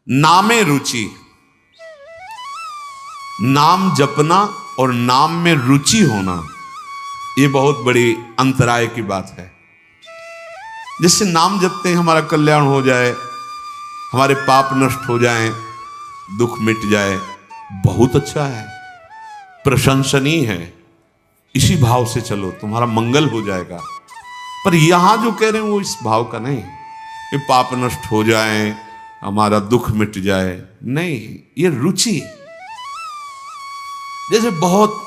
नामे रुचि, नाम जपना और नाम में रुचि होना, यह बहुत बड़ी अंतराय की बात है। जिससे नाम जपते हैं हमारा कल्याण हो जाए, हमारे पाप नष्ट हो जाएं, दुख मिट जाए, बहुत अच्छा है, प्रशंसनीय है। इसी भाव से चलो, तुम्हारा मंगल हो जाएगा। पर यहां जो कह रहे हैं वो इस भाव का नहीं कि पाप नष्ट हो जाए, हमारा दुख मिट जाए, नहीं, ये रुचि। जैसे बहुत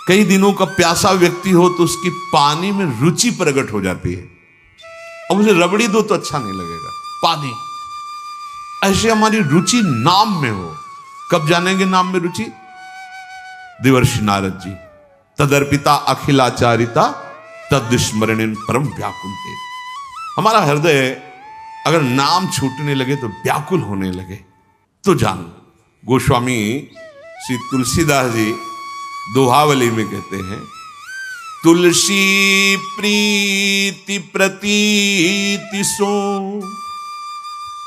कई दिनों का प्यासा व्यक्ति हो तो उसकी पानी में रुचि प्रकट हो जाती है, और मुझे रबड़ी दो तो अच्छा नहीं लगेगा, पानी। ऐसे हमारी रुचि नाम में हो। कब जानेंगे नाम में रुचि? देवर्षि नारद जी, तदर्पिता अखिलाचारिता तद्स्मरणेन परम व्याकुलते। हमारा हृदय अगर नाम छूटने लगे तो व्याकुल होने लगे तो जान। गोस्वामी श्री तुलसीदास जी दोहावली में कहते हैं, तुलसी प्रीति प्रतीति सो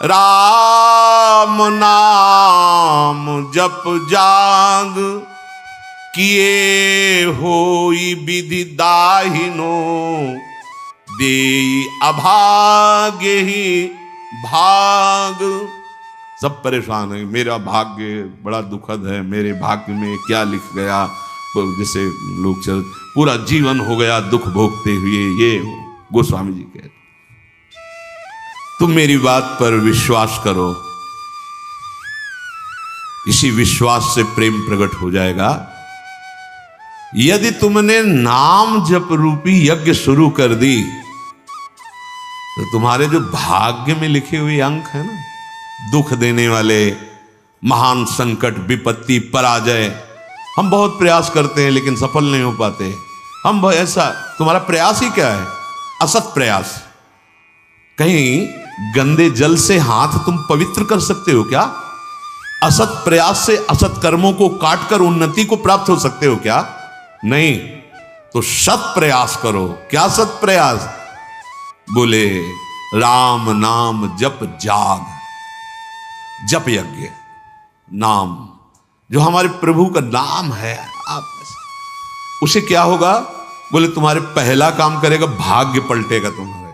राम नाम जप जाग, किए होई विधि दाहिनो, देई अभाग्य ही भाग। सब परेशान है, मेरा भाग्य बड़ा दुखद है, मेरे भाग्य में क्या लिख गया। जैसे लोग चल पूरा जीवन हो गया दुख भोगते हुए। ये गोस्वामी जी कहते, तुम मेरी बात पर विश्वास करो, इसी विश्वास से प्रेम प्रकट हो जाएगा। यदि तुमने नाम जप रूपी यज्ञ शुरू कर दी तो तुम्हारे जो भाग्य में लिखे हुए अंक है ना, दुख देने वाले, महान संकट, विपत्ति, पराजय, हम बहुत प्रयास करते हैं लेकिन सफल नहीं हो पाते। हम ऐसा, तुम्हारा प्रयास ही क्या है? असत प्रयास। कहीं गंदे जल से हाथ तुम पवित्र कर सकते हो क्या? असत प्रयास से असत कर्मों को काटकर उन्नति को प्राप्त हो सकते हो क्या? नहीं। तो सत प्रयास करो। क्या सत प्रयास? बोले राम नाम जप जाग, जप यज्ञ, नाम जो हमारे प्रभु का नाम है, आप उसे क्या होगा? बोले तुम्हारे पहला काम करेगा, भाग्य पलटेगा तुम्हारे।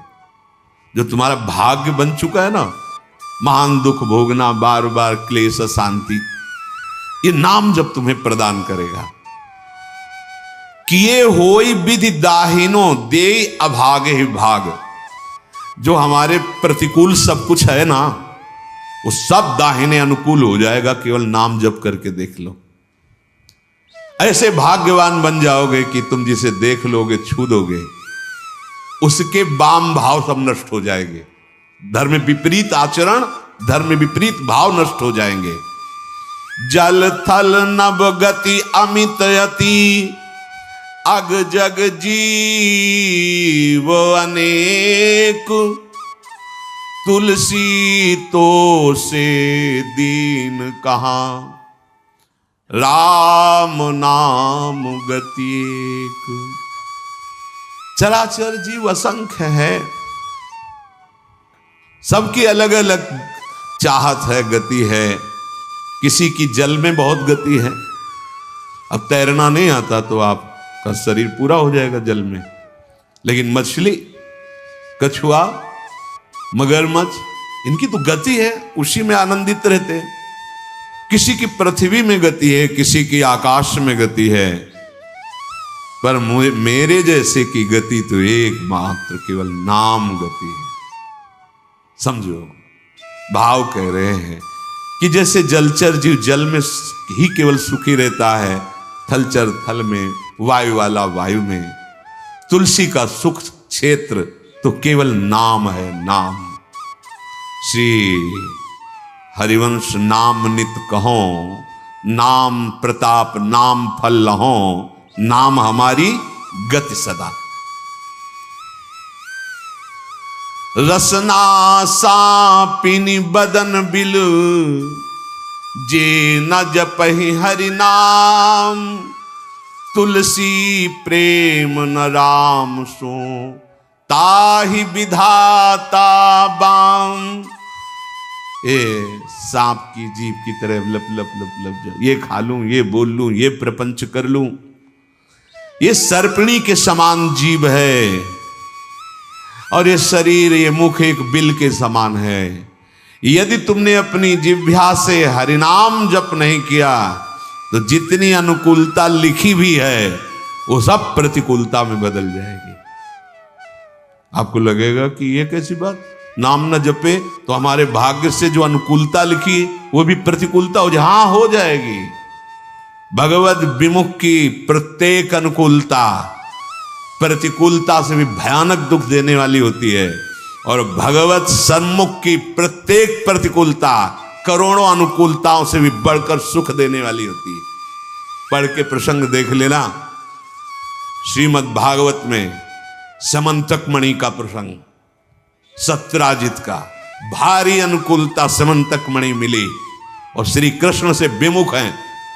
जो तुम्हारा भाग्य बन चुका है ना, महान दुख भोगना, बार बार क्लेश, शांति, ये नाम जब तुम्हें प्रदान करेगा। किए होई विधि दाहिनो, दे अभागे ही भाग। जो हमारे प्रतिकूल सब कुछ है ना, वो सब दाहिने अनुकूल हो जाएगा, केवल नाम जप करके देख लो। ऐसे भाग्यवान बन जाओगे कि तुम जिसे देख लोगे, छू दोगे, उसके वाम भाव सब नष्ट हो जाएंगे। धर्म विपरीत आचरण, धर्म विपरीत भाव नष्ट हो जाएंगे। जल थल नभ गति अमित यति, अग जग जीव अनेक, तुलसी तो से दीन कहां, राम नाम गति एक। चराचर जीव असंख्य है, सबकी अलग अलग चाहत है, गति है। किसी की जल में बहुत गति है। अब तैरना नहीं आता तो आपका शरीर पूरा हो जाएगा जल में, लेकिन मछली, कछुआ, मगरमच्छ, इनकी तो गति है, उसी में आनंदित रहते हैं। किसी की पृथ्वी में गति है, किसी की आकाश में गति है, पर मेरे जैसे की गति तो एकमात्र केवल नाम गति है। समझो, भाव कह रहे हैं कि जैसे जलचर जीव जल में ही केवल सुखी रहता है, थलचर थल में, वायु वाला वायु में, तुलसी का सुख क्षेत्र तो केवल नाम है, नाम। श्री हरिवंश नाम नित कहो, नाम प्रताप नाम फल लहो, नाम हमारी गति सदा। रसना सापिनी बदन बिल, जे न जपहि हरि नाम, तुलसी प्रेम न राम सो, ताहि विधाता बाम। ये सांप की जीभ की तरह लप लप लप लप जा, ये खा लूं, ये बोल लूं, ये प्रपंच कर लूं। ये सर्पणी के समान जीभ है और ये शरीर, ये मुख एक बिल के समान है। यदि तुमने अपनी जिह्वा से हरिनाम जप नहीं किया तो जितनी अनुकूलता लिखी भी है वो सब प्रतिकूलता में बदल जाएगी। आपको लगेगा कि ये कैसी बात, नाम न जपे तो हमारे भाग्य से जो अनुकूलता लिखी वो भी प्रतिकूलता हो जाए। हाँ, हो जाएगी। भगवत विमुख की प्रत्येक अनुकूलता प्रतिकूलता से भी भयानक दुख देने वाली होती है और भगवत सन्मुख की प्रत्येक प्रतिकूलता करोड़ों अनुकूलताओं से भी बढ़कर सुख देने वाली होती है। पढ़ के प्रसंग देख लेना, श्रीमद् भागवत में समंतक मणि का प्रसंग, सत्यराजित का भारी अनुकूलता समंतक मणि मिली और श्री कृष्ण से विमुख हैं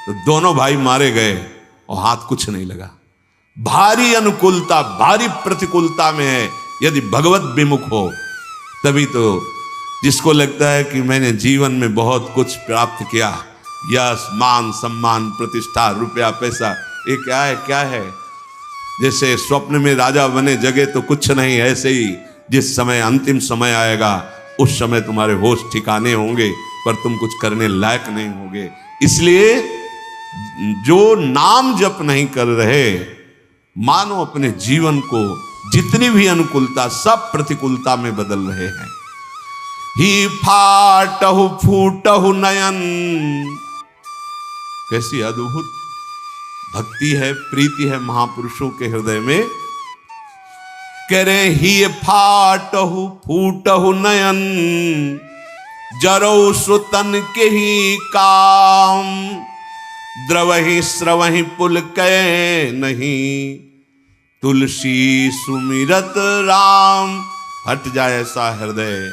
तो दोनों भाई मारे गए और हाथ कुछ नहीं लगा। भारी अनुकूलता, भारी प्रतिकूलता में है यदि भगवत विमुख हो, तभी तो जिसको लगता है कि मैंने जीवन में बहुत कुछ प्राप्त किया, यश मान सम्मान प्रतिष्ठा रुपया पैसा, ये क्या है क्या है। जैसे स्वप्न में राजा बने जगे तो कुछ नहीं, ऐसे ही जिस समय अंतिम समय आएगा उस समय तुम्हारे होश ठिकाने होंगे पर तुम कुछ करने लायक नहीं होगे। इसलिए जो नाम जप नहीं कर रहे, मानो अपने जीवन को जितनी भी अनुकूलता सब प्रतिकूलता में बदल रहे हैं। ही फाटहु फूटहु नयन, कैसी अद्भुत भक्ति है, प्रीति है महापुरुषों के हृदय में। कह रहे ही फाटहु फूटहु नयन, जरौ सुतन के ही काम, द्रवहि स्रवहि पुल कै नहीं, तुलसी सुमिरत राम। हट जाए ऐसा हृदय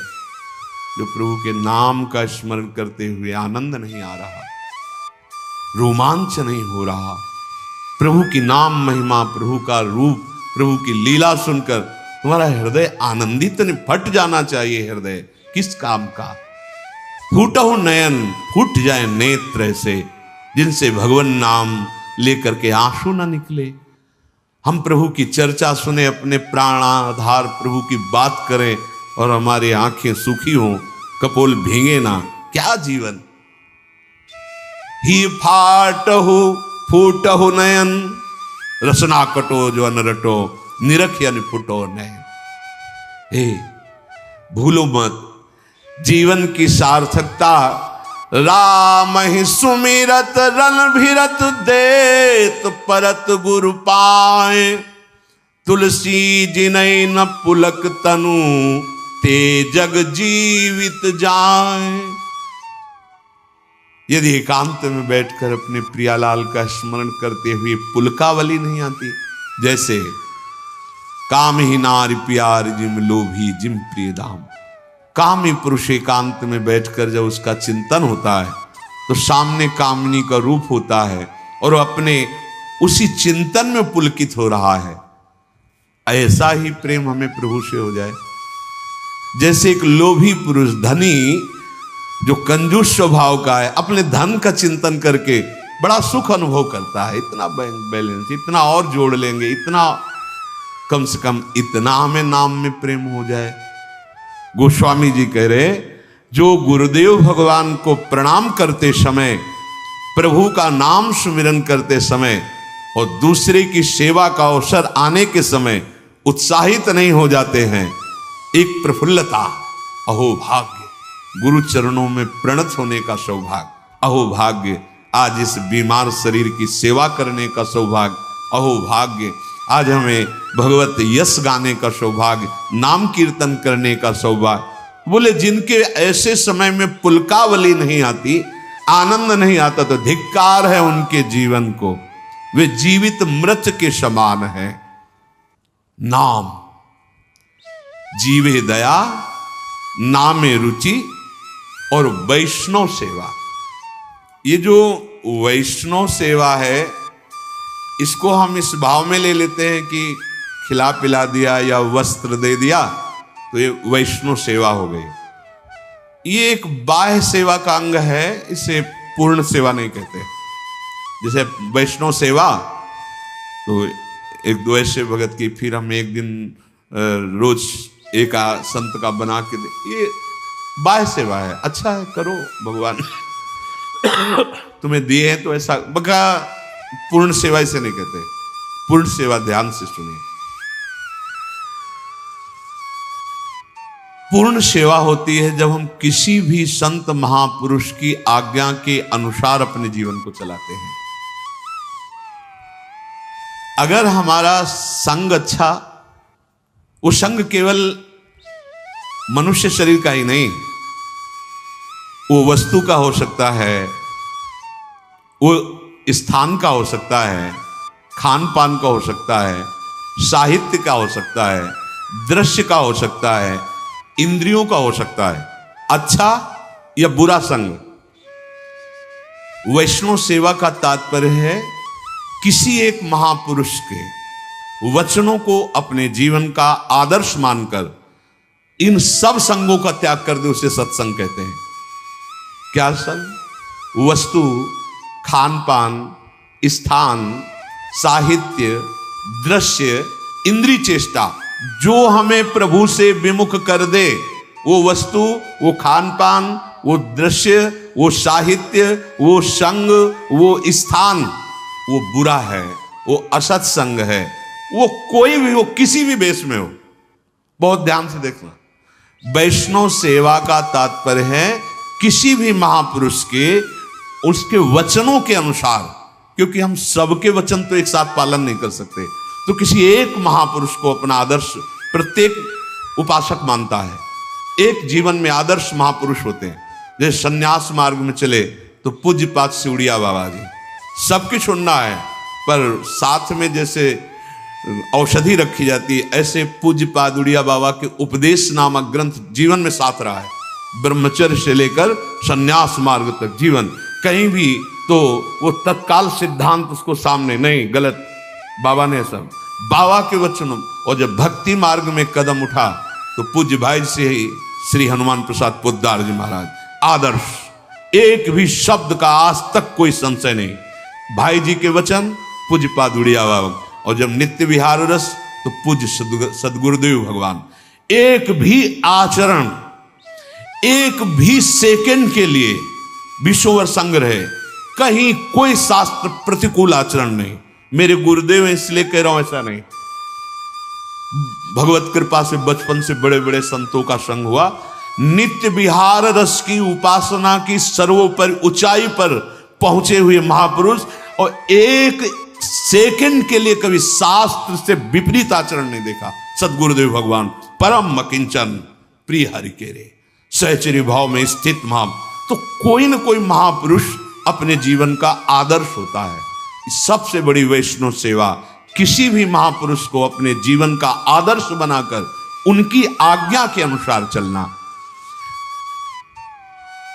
जो प्रभु के नाम का स्मरण करते हुए आनंद नहीं आ रहा, रोमांच नहीं हो रहा। प्रभु की नाम महिमा, प्रभु का रूप, प्रभु की लीला सुनकर तुम्हारा हृदय आनंदित नहीं, फट जाना चाहिए हृदय। किस काम का? फूटहु नयन, फूट जाए नेत्र ऐसे जिनसे भगवान नाम लेकर के आंसू ना निकले। हम प्रभु की चर्चा सुने, अपने प्राणाधार प्रभु की बात करें और हमारी आंखें सुखी हों, कपोल भीगे ना, क्या जीवन। ही फाटहु फूटहु नयन, रसना कटो जो अनरटो, निरख यानी फुटो नयन। हे भूलो मत, जीवन की सार्थकता राम ही सुमिरत रणभिरत देत परत गुरु पाए, तुलसी जिनय न पुलक तनु ते जग जीवित जाए। यदि एकांत में बैठकर अपने प्रियालाल का स्मरण करते हुए पुलकावली नहीं आती, जैसे काम ही नारी प्यार जिम लोभी जिम प्रिय दाम। कामी पुरुष एकांत में बैठकर जब उसका चिंतन होता है तो सामने कामनी का रूप होता है और अपने उसी चिंतन में पुलकित हो रहा है। ऐसा ही प्रेम हमें प्रभु से हो जाए। जैसे एक लोभी पुरुष, धनी जो कंजूस स्वभाव का है, अपने धन का चिंतन करके बड़ा सुख अनुभव करता है। इतना बैंक बैलेंस, इतना और जोड़ लेंगे, इतना, कम से कम इतना हमें नाम में प्रेम हो जाए। गोस्वामी जी कह रहे, जो गुरुदेव भगवान को प्रणाम करते समय, प्रभु का नाम सुमिरन करते समय और दूसरे की सेवा का अवसर आने के समय उत्साहित नहीं हो जाते हैं, एक प्रफुल्लता, अहो भाग्य, गुरु चरणों में प्रणत होने का सौभाग्य, अहो भाग्य, आज इस बीमार शरीर की सेवा करने का सौभाग्य, अहो भाग्य, आज हमें भगवत यश गाने का सौभाग्य, नाम कीर्तन करने का सौभाग्य। बोले जिनके ऐसे समय में पुलकावली नहीं आती, आनंद नहीं आता, तो धिक्कार है उनके जीवन को, वे जीवित मृत के समान है। नाम जीवे दया, नामे रुचि और वैष्णव सेवा। ये जो वैष्णव सेवा है, इसको हम इस भाव में ले लेते हैं कि खिला पिला दिया या वस्त्र दे दिया तो ये वैष्णव सेवा हो गई। ये एक बाह्य सेवा का अंग है, इसे पूर्ण सेवा नहीं कहते। जैसे वैष्णव सेवा, तो एक दो ऐसे भगत की, फिर हम एक दिन रोज एक संत का बना के दे, ये बाह्य सेवा है। अच्छा है, करो, भगवान तुम्हें दिए हैं तो ऐसा बका। पूर्ण सेवा इसे नहीं कहते। पूर्ण सेवा, ध्यान से सुनिए, पूर्ण सेवा होती है जब हम किसी भी संत महापुरुष की आज्ञा के अनुसार अपने जीवन को चलाते हैं। अगर हमारा संग अच्छा, वो संग केवल मनुष्य शरीर का ही नहीं, वो वस्तु का हो सकता है, वो स्थान का हो सकता है, खान पान का हो सकता है, साहित्य का हो सकता है, दृश्य का हो सकता है, इंद्रियों का हो सकता है, अच्छा या बुरा संग। वैष्णव सेवा का तात्पर्य है किसी एक महापुरुष के वचनों को अपने जीवन का आदर्श मानकर इन सब संगों का त्याग कर दे, उसे सत्संग कहते हैं। क्या संग? वस्तु, खान पान, स्थान, साहित्य, दृश्य, इंद्रिय चेष्टा, जो हमें प्रभु से विमुख कर दे, वो वस्तु, वो खान पान, वो दृश्य, वो साहित्य, वो संग, वो स्थान, वो बुरा है, वो असत संग है। वो कोई भी हो, किसी भी बेस में हो। बहुत ध्यान से देखना, वैष्णव सेवा का तात्पर्य है किसी भी महापुरुष के, उसके वचनों के अनुसार, क्योंकि हम सबके वचन तो एक साथ पालन नहीं कर सकते, तो किसी एक महापुरुष को अपना आदर्श प्रत्येक उपासक मानता है। एक जीवन में आदर्श महापुरुष होते हैं। जैसे संन्यास मार्ग में चले तो पूज्यपाद सिउड़िया बाबा जी, सब कुछ सुनना है, पर साथ में जैसे औषधि रखी जाती है, ऐसे पूज्यपाद उड़िया बाबा के उपदेश नामक ग्रंथ जीवन में साथ रहा है। ब्रह्मचर्य से लेकर संन्यास मार्ग तक जीवन, कहीं भी तो वो तत्काल सिद्धांत उसको सामने नहीं, गलत, बाबा ने सब बाबा के वचनों। और जब भक्ति मार्ग में कदम उठा तो पूज्य भाई से ही श्री हनुमान प्रसाद पोद्दार जी महाराज, आदर्श, एक भी शब्द का आज तक कोई संशय नहीं। भाई जी के वचन, पूज्यपाद उड़िया बाबा। और जब नित्य विहार रस तो पूज्य सदगुरुदेव भगवान। एक भी आचरण, एक भी सेकंड के लिए विश्ववर संग रहे, कहीं कोई शास्त्र प्रतिकूल आचरण नहीं। मेरे गुरुदेव हैं इसलिए कह रहा हूं, ऐसा नहीं। भगवत कृपा से बचपन से बड़े बड़े संतों का संग हुआ। नित्य विहार रस की उपासना की सर्वोपरि ऊंचाई पर पहुंचे हुए महापुरुष, और एक सेकंड के लिए कभी शास्त्र से विपरीत आचरण नहीं देखा। सदगुरुदेव भगवान परम मकिंचन प्रिय हरि के रे, सहचर्य भाव में स्थित महा। तो कोई न कोई महापुरुष अपने जीवन का आदर्श होता है। सबसे बड़ी वैष्णव सेवा किसी भी महापुरुष को अपने जीवन का आदर्श बनाकर उनकी आज्ञा के अनुसार चलना।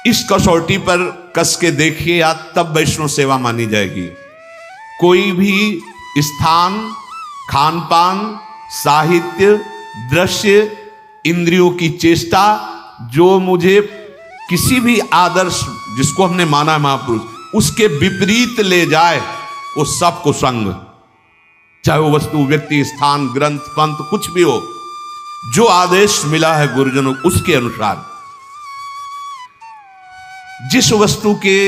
इस कसौटी पर कस के देखिए या तब वैष्णव सेवा मानी जाएगी। कोई भी स्थान, खान पान, साहित्य, दृश्य, इंद्रियों की चेष्टा, जो मुझे किसी भी आदर्श जिसको हमने माना है महापुरुष, उसके विपरीत ले जाए, वो सबको संग, चाहे वो वस्तु, व्यक्ति, स्थान, ग्रंथ, पंथ, कुछ भी हो, जो आदेश मिला है गुरुजनों उसके अनुसार। जिस वस्तु के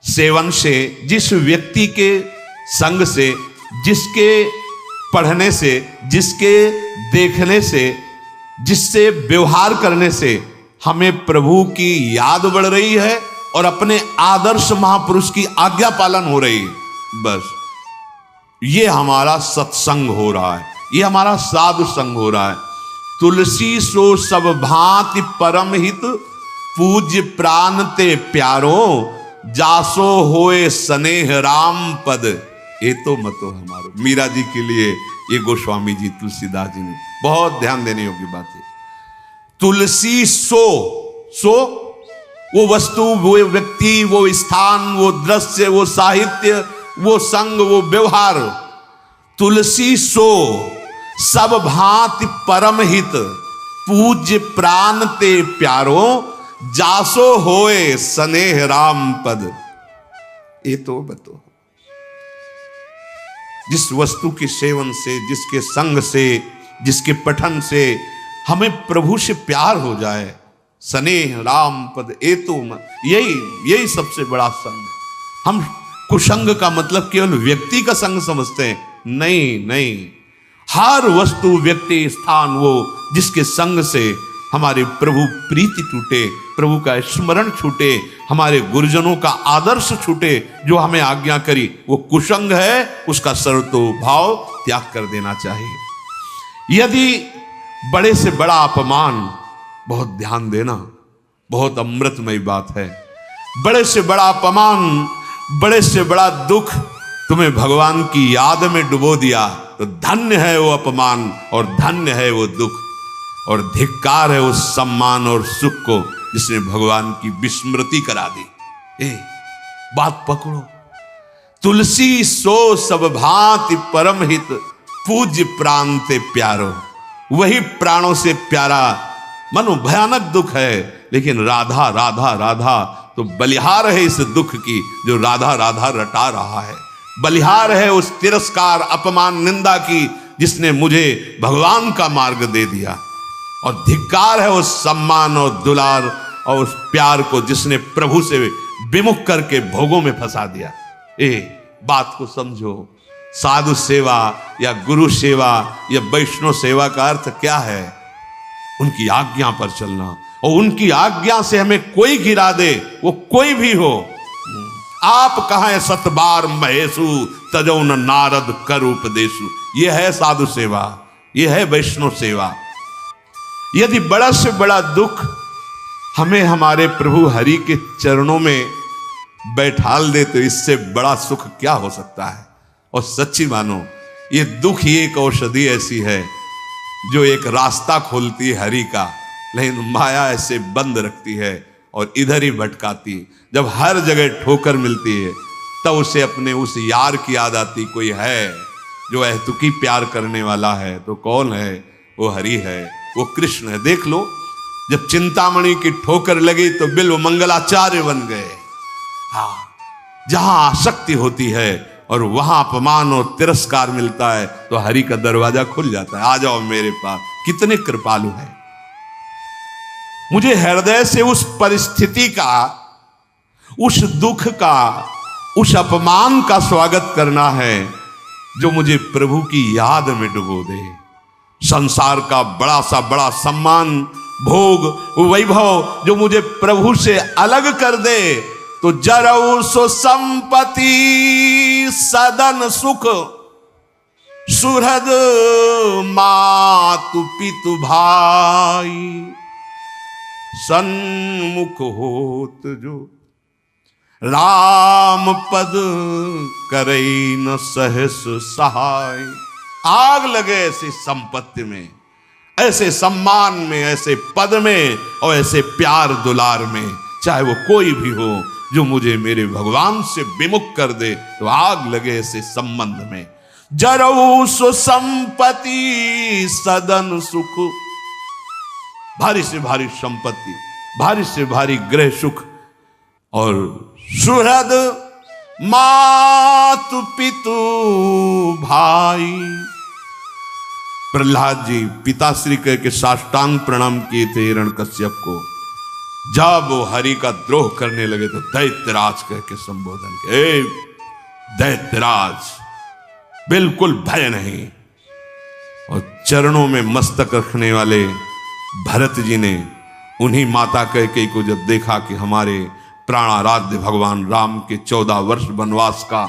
सेवन से, जिस व्यक्ति के संग से, जिसके पढ़ने से, जिसके देखने से, जिससे व्यवहार करने से हमें प्रभु की याद बढ़ रही है और अपने आदर्श महापुरुष की आज्ञा पालन हो रही है, बस ये हमारा सत्संग हो रहा है, ये हमारा साधु संग हो रहा है। तुलसी सो सब भांति परम हित, पूज्य प्राण ते प्यारो, जासो होए स्नेह राम पद, ये तो मतो हमारो। मीरा जी के लिए ये गोस्वामी जी, तुलसीदास जी ने बहुत ध्यान देने योग्य बात है। तुलसी सो वो वस्तु, वो व्यक्ति, वो स्थान, वो दृश्य, वो साहित्य, वो संग, वो व्यवहार। तुलसी सो सब भांति परम हित, पूज्य प्राण ते प्यारो, जासो होए स्नेह राम पद। ये तो बतो जिस वस्तु के सेवन से, जिसके संग से, जिसके पठन से हमें प्रभु से प्यार हो जाए, स्नेह राम पद ए तो यही सबसे बड़ा संग। हम कुसंग का मतलब केवल व्यक्ति का संग समझते हैं, नहीं नहीं, हर वस्तु, व्यक्ति, स्थान, वो जिसके संग से हमारे प्रभु प्रीति टूटे, प्रभु का स्मरण छूटे, हमारे गुरुजनों का आदर्श छूटे, जो हमें आज्ञा करी, वो कुसंग है, उसका सर्वतो भाव त्याग कर देना चाहिए। यदि बड़े से बड़ा अपमान, बहुत ध्यान देना, बहुत अमृतमयी बात है, बड़े से बड़ा अपमान, बड़े से बड़ा दुख तुम्हें भगवान की याद में डुबो दिया, तो धन्य है वो अपमान और धन्य है वो दुख, और धिक्कार है उस सम्मान और सुख को जिसने भगवान की विस्मृति करा दी। बात पकड़ो। तुलसी सो सब भांति परम हित, पूज्य प्राण ते प्यारो। वही प्राणों से प्यारा, मनो भयानक दुख है, लेकिन राधा राधा राधा तो बलिहार है इस दुख की, जो राधा राधा रटा रहा है। बलिहार है उस तिरस्कार, अपमान, निंदा की, जिसने मुझे भगवान का मार्ग दे दिया, और धिक्कार है उस सम्मान और दुलार और उस प्यार को जिसने प्रभु से विमुख करके भोगों में फंसा दिया। बात को समझो। साधु सेवा या गुरु सेवा या वैष्णव सेवा का अर्थ क्या है? उनकी आज्ञा पर चलना, और उनकी आज्ञा से हमें कोई गिरा दे, वो कोई भी हो। आप कहाँ सतबार महेशु, तजो न नारद कर उपदेशु। ये है साधु सेवा, ये है वैष्णव सेवा। यदि बड़ा से बड़ा दुख हमें हमारे प्रभु हरि के चरणों में बैठाल दे, तो इससे बड़ा सुख क्या हो सकता है? और सच्ची मानो, ये दुख ही एक औषधि ऐसी है जो एक रास्ता खोलती है हरि का, लेकिन माया ऐसे बंद रखती है और इधर ही भटकाती। जब हर जगह ठोकर मिलती है, तब उसे अपने उस यार की याद आती, कोई है जो अहतुकी प्यार करने वाला है। तो कौन है? वो हरि है, वो कृष्ण है। देख लो, जब चिंतामणि की ठोकर लगी तो बिल्व मंगलाचार्य बन गए। हाँ, जहां आसक्ति होती है और वहां अपमान और तिरस्कार मिलता है, तो हरि का दरवाजा खुल जाता है। आ जाओ मेरे पास। कितने कृपालु है। मुझे हृदय से उस परिस्थिति का, उस दुख का, उस अपमान का स्वागत करना है जो मुझे प्रभु की याद में डुबो दे। संसार का बड़ा सा बड़ा सम्मान, भोग, वैभव जो मुझे प्रभु से अलग कर दे, तो जरऊ सो संपत्ति सदन सुख, सुहृद मातु पितु भाई, सन्मुख होत जो राम पद करई न सहस सहाय। आग लगे ऐसी संपत्ति में, ऐसे सम्मान में, ऐसे पद में और ऐसे प्यार दुलार में, चाहे वो कोई भी हो, जो मुझे मेरे भगवान से विमुख कर दे, तो आग लगे ऐसे संबंध में। जरऊ सो संपत्ति सदन सुख, भारी से भारी संपत्ति, भारी से भारी गृह सुख, और सुहृद मातु पितु भाई। प्रहलाद जी पिताश्री कह के साष्टांग प्रणाम किए थे हिरण्यकश्यप को। जब वो हरि का द्रोह करने लगे तो दैत्यराज कह के संबोधन किए। दैत्यराज, बिल्कुल भय नहीं। और चरणों में मस्तक रखने वाले भरत जी ने उन्हीं माता कैकेयी को जब देखा कि हमारे प्राणाराध्य भगवान राम के 14 वर्ष वनवास का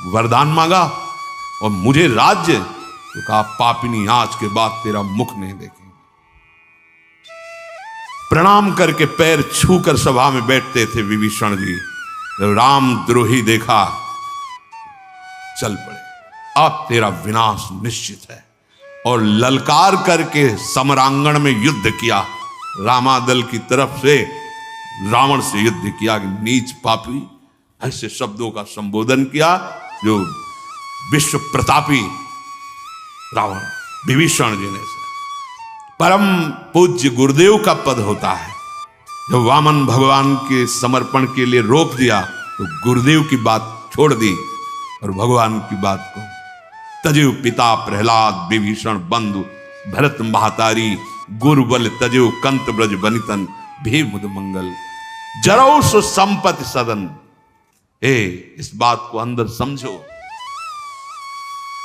वरदान मांगा और मुझे राज्य, तो कहा पापिनी आज के बाद तेरा मुख नहीं देखेंगे। प्रणाम करके पैर छूकर सभा में बैठते थे विभीषण जी। जब राम द्रोही देखा, चल पड़े, अब तेरा विनाश निश्चित है। और ललकार करके समरांगण में युद्ध किया। रामादल की तरफ से रावण से युद्ध किया कि नीच पापी, ऐसे शब्दों का संबोधन किया जो विश्व प्रतापी रावण विभीषण जी ने से। परम पूज्य गुरुदेव का पद होता है, जब वामन भगवान के समर्पण के लिए रोक दिया तो गुरुदेव की बात छोड़ दी और भगवान की बात को तजेव पिता प्रहलाद विभीषण बंधु भरत महातारी गुरुबल तजेव कंत ब्रज बनितन भी मुद मंगल जरौ सो संपत्ति सदन। इस बात को अंदर समझो।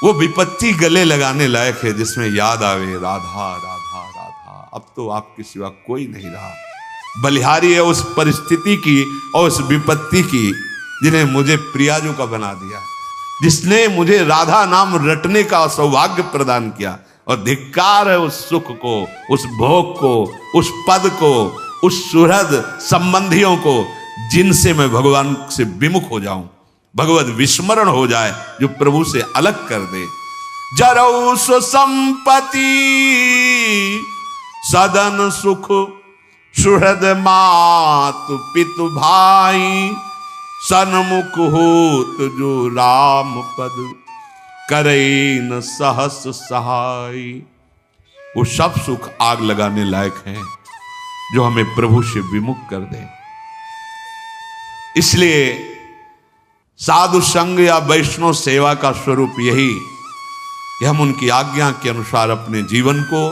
वो विपत्ति गले लगाने लायक है जिसमें याद आवे राधा राधा राधा। अब तो आपके सिवा कोई नहीं रहा। बलिहारी है उस परिस्थिति की और उस विपत्ति की जिन्हें मुझे प्रियाजू का बना दिया, जिसने मुझे राधा नाम रटने का सौभाग्य प्रदान किया। और धिक्कार है उस सुख को, उस भोग को, उस पद को, उस सुहृद संबंधियों को जिनसे मैं भगवान से विमुख हो जाऊं, भगवत विस्मरण हो जाए, जो प्रभु से अलग कर दे। जरौ सो संपत्ति सदन सुख सुहृद मातु पितु भाई सन्मुख होत जो राम पद करे न सहस सहाय। वो सब सुख आग लगाने लायक हैं जो हमें प्रभु से विमुख कर दे। इसलिए साधु संग या वैष्णव सेवा का स्वरूप यही कि हम उनकी आज्ञा के अनुसार अपने जीवन को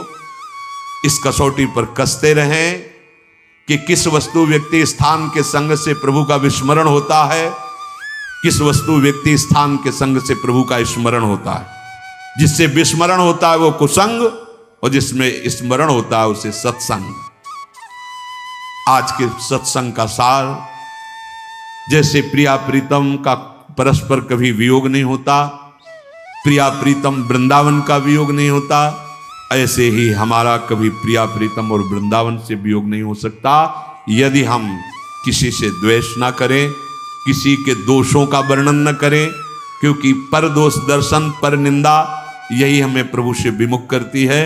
इस कसौटी पर कसते रहें कि किस वस्तु व्यक्ति स्थान के संग से प्रभु का विस्मरण होता है, किस वस्तु व्यक्ति स्थान के संग से प्रभु का स्मरण होता है। जिससे विस्मरण होता है वो कुसंग और जिसमें स्मरण होता है उसे सत्संग। आज के सत्संग का सार, जैसे प्रिया प्रीतम का परस्पर कभी वियोग नहीं होता, प्रिया प्रीतम वृंदावन का वियोग नहीं होता, ऐसे ही हमारा कभी प्रिया प्रीतम और वृंदावन से वियोग नहीं हो सकता यदि हम किसी से द्वेष ना करें, किसी के दोषों का वर्णन न करें, क्योंकि पर दोष दर्शन पर निंदा यही हमें प्रभु से विमुख करती है।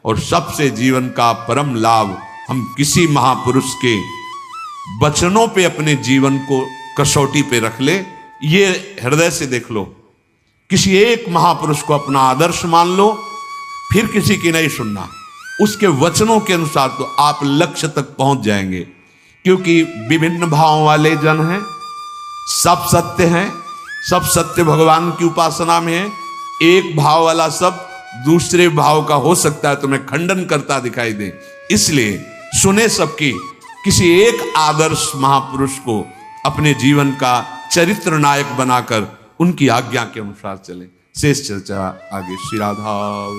और सबसे जीवन का परम लाभ हम किसी महापुरुष के वचनों पे अपने जीवन को कसौटी पे रख ले। ये हृदय से देख लो, किसी एक महापुरुष को अपना आदर्श मान लो, फिर किसी की नहीं सुनना, उसके वचनों के अनुसार तो आप लक्ष्य तक पहुंच जाएंगे। क्योंकि विभिन्न भावों वाले जन हैं, सब सत्य हैं, सब सत्य भगवान की उपासना में है। एक भाव वाला सब दूसरे भाव का हो सकता है तुम्हें खंडन करता दिखाई दे। इसलिए सुने सबकी, किसी एक आदर्श महापुरुष को अपने जीवन का चरित्र नायक बनाकर उनकी आज्ञा के अनुसार चले। शेष चर्चा आगे। श्री राधा।